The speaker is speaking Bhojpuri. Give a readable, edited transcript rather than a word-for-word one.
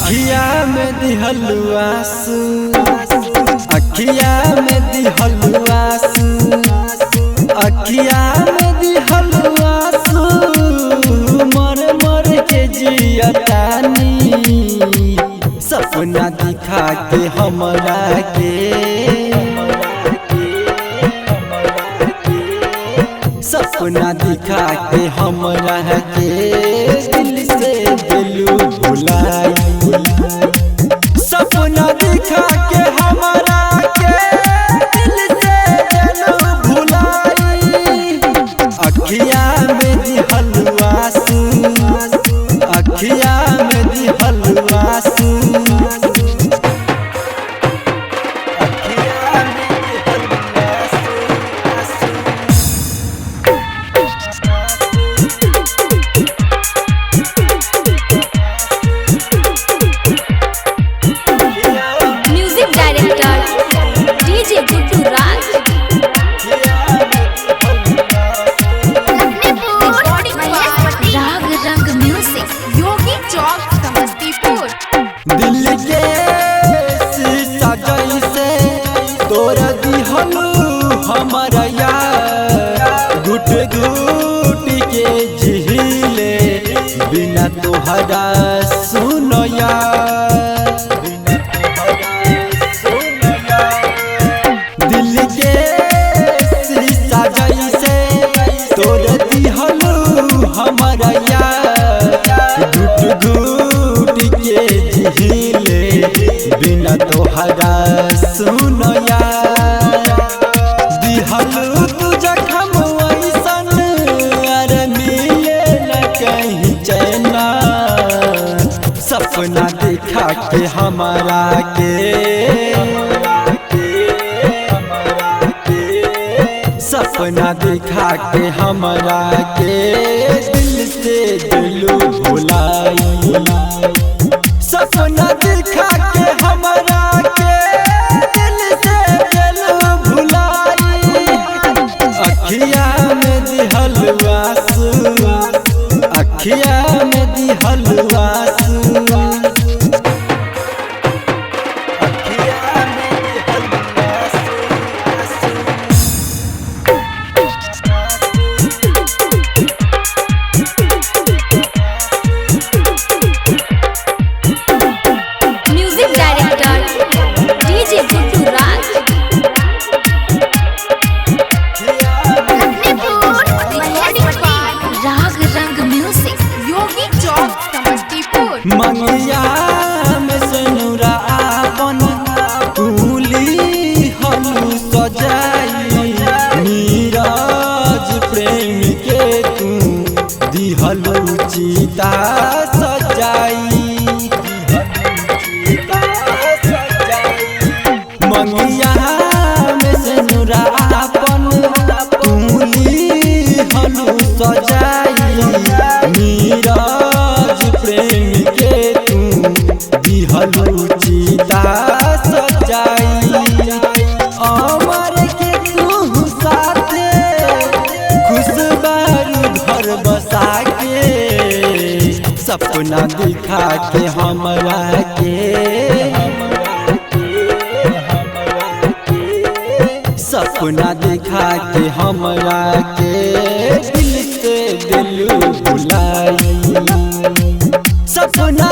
अखिया में दिहलु आंसू, अखिया में दिहलु आंसू, अखिया में दिहलु आंसू, मर मर के जियतानी। सपना दिखा के हमरा के, सपना दिखा के हमरा के दिल से दिलू भुलाई। सपना दिखा के हमरा के दिल से दिलू भुलाई। अखिया में दिहलु आंसू, अखिया में दिहलु आंसू, दिल के शीशा जैसे तोरा दिहलु हमरा यार। घुट घुट के झीले बिना तोहरा सुनो यार, दिल के शीशा जैसे तोरा दिहलु हमरा यार। घुट घुट के झीले बिना तोहरा सुनो यार। दिहलु तू जखम ऐसन अर मिले न कहीं चैना। सपना दिखा के हमरा के, सपना दिखा के हमरा के दिल से दिलू भुलाई। सपना दिखा के हमरा के दिल से दिलू भुलाई। अखिया में दिहलु आंसू, अखिया में दिहलु आंसू, मंगिया में सनुरा आपन फूली हलु सजाई। नीरज प्रेम के तू दिहलु चिता सजाई। मंगिया में सनुरा आपन फूली हलु सजाई। नीरज प्रेम के तू दिहलु चिता सजाई। अमर के तू साथे खुश बारू घर बसा के। सपना दिखा के हमरा के, सपना दिखा के हमरा के दिल से दिलू भुलाई। सपना